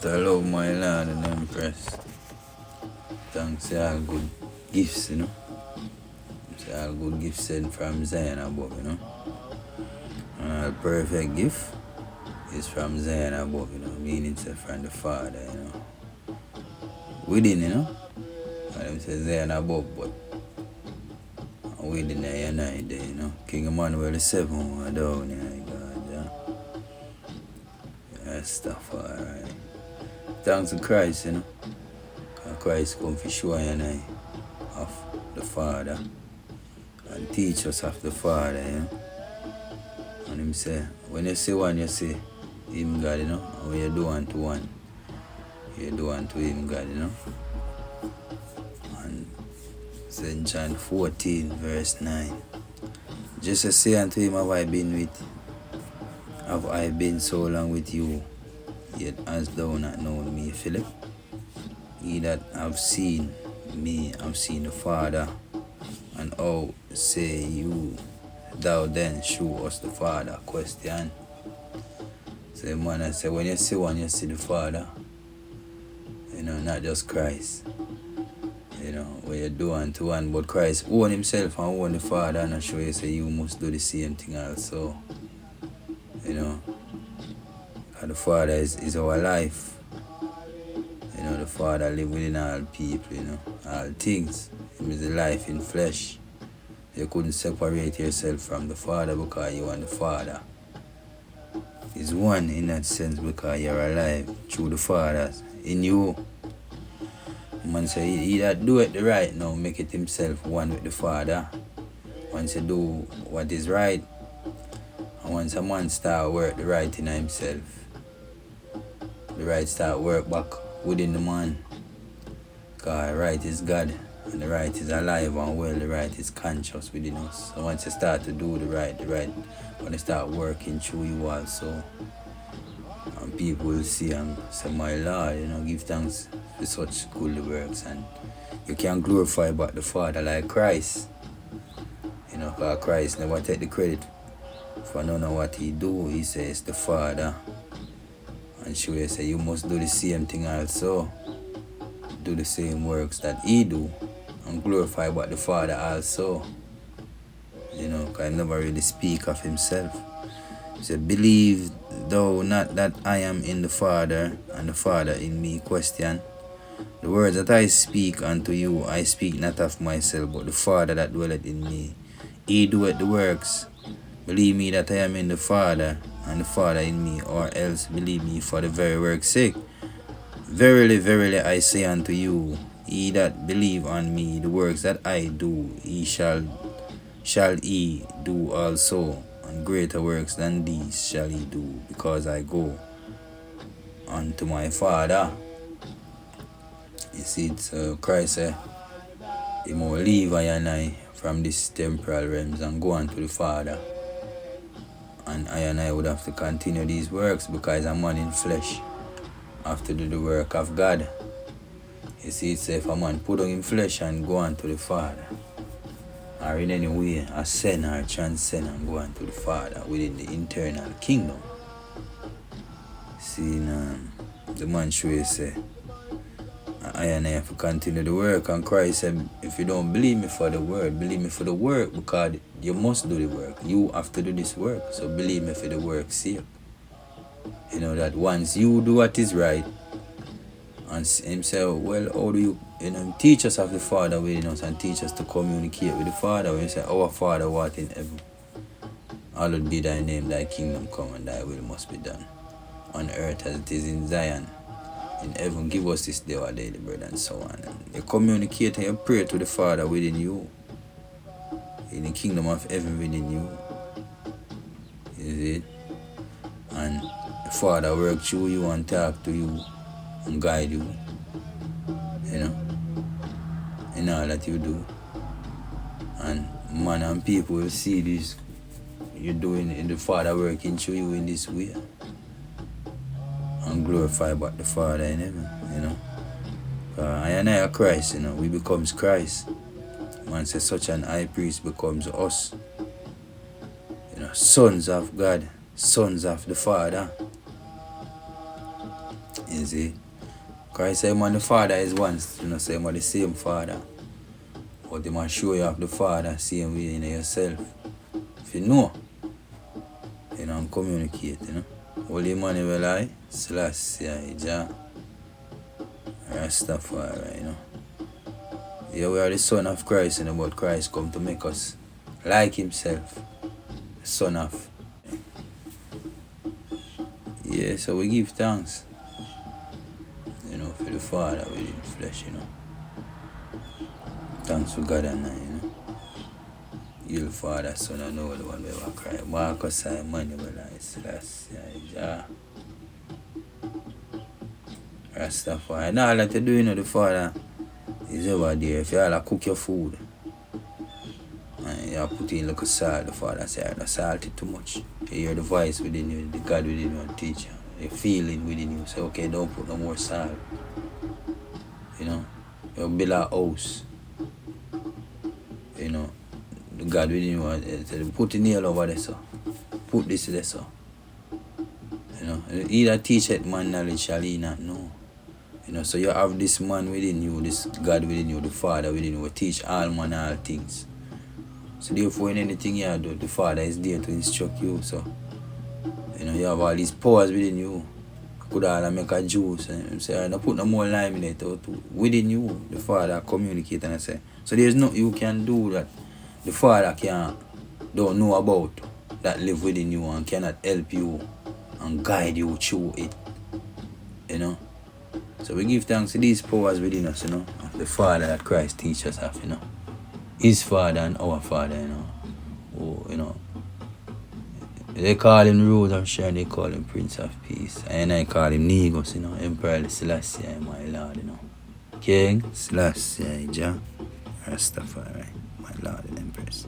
To love my Lord and Empress. Thanks to all good gifts, It's all good gifts sent from Zion above, And all perfect gift is from Zion above, meaning it's from the Father, Within, And them say Zion above, but within there, there, King Emmanuel the 7 were down here, God, Rastafari. Thanks to Christ, Because Christ come to show you of the Father and teach us of the Father, And him say, when you see one, you see him God, And when you do unto one, you do unto him God, And St. John 14, verse 9. Jesus say unto him, have I been so long with you, yet hast thou not known me, Philip? He that have seen me have seen the Father. And how say you, thou then show us the Father? Question. So the man I say, when you see one, you see the Father. Not just Christ. When you do unto one, but Christ own himself and own the Father, and I show you say you must do the same thing also. And the Father is our life. The Father live within all people, all things. Him is the life in flesh. You couldn't separate yourself from the Father because you are the Father. He's one in that sense because you're alive through the Father in you. Man say he that do it the right now, make it himself one with the Father. Once you do what is right, and once a man start work the right in himself, the right start work back within the man. Because right is God, and the right is alive and well, the right is conscious within us. So once you start to do the right when you start working through you also, and people will see and say, my Lord, give thanks for such good works, and you can glorify but the Father like Christ. Because Christ never take the credit for none of what he do. He says the Father. And sure you say you must do the same thing also. Do the same works that he do. And glorify but the Father also. Because he never really speak of himself. He said, believe thou not that I am in the Father, and the Father in me. Question. The words that I speak unto you, I speak not of myself, but the Father that dwelleth in me. He doeth the works. Believe me that I am in the Father, and the Father in me, or else believe me for the very work's sake. Verily, verily, I say unto you, he that believe on me, the works that I do, he shall he do also, and greater works than these shall he do, because I go unto my Father. You see, it's Christ said, he will leave I and I from this temporal realms and go on to the Father. And I would have to continue these works because I'm man in flesh. I have to do the work of God. You see, it's if a man put on in flesh and go on to the Father, or in any way ascend or transcend and go on to the Father within the internal kingdom. See, the man should say, I have to continue the work, and Christ said, if you don't believe me for the word, believe me for the work, because you must do the work. You have to do this work, so believe me for the work's sake. That once you do what is right, and him say, well, how do you, teach us of the Father within us and teach us to communicate with the Father. When you say, our Father who art in heaven, hallowed be thy name, thy kingdom come, and thy will must be done, on earth as it is in Zion. In heaven, give us this day our daily bread, and so on. And you communicate and you pray to the Father within you, in the kingdom of heaven within you. Is it? And the Father work through you and talk to you and guide you, in all that you do. And man and people will see this, you're doing in the Father working through you in this way. And glorify but the Father in heaven, I and I are Christ, we becomes Christ. Man says such an high priest becomes us. Sons of God, sons of the Father. You see? Christ said, man, the Father is one. You know, say, man, the same Father. But they must show you off the Father, same way in yourself. If you know, you know, and communicate, you know. Holy Emmanuel, I, Selassie, Jah, Rastafari, you know. Yeah, we are the Son of Christ, you know, but Christ come to make us like himself. The Son of. Yeah, so we give thanks, you know, for the Father within flesh, you know. Thanks for God and I, you know. You Father, Son, and Holy One, we ever cry. Marcus, Emmanuel, I, Selassie, Jah, Rastafari. And all that you do, you know, the Father is over there. If you all cook your food, and you put in like a salt, the Father says, the salt is too much. You hear the voice within you, the God within you, and teacher. The feeling within you. Say, okay, don't put no more salt. You know, you build a house. You know, the God within you say, put the nail over there, so. Put this there, so. You know, either teach it man knowledge shall he not know. You know, so you have this man within you, this God within you, the Father within you, will teach all man all things. So therefore, in anything you do, the Father is there to instruct you. So, you know, you have all these powers within you. Could all make a juice and say, I don't put no more lime in it. Within you, the Father communicate and I say. So there's nothing you can do that the Father don't know about, that live within you and cannot help you and guide you through it. You know. So we give thanks to these powers within us, you know, of the Father that Christ teaches us, you know. His Father and our Father, you know. Oh, you know. They call him Rose of Sharon, they call him Prince of Peace. And I call him Negus, you know, Emperor Selassie, my Lord, you know. King Selassie, Jah, Rastafari, my Lord and Empress.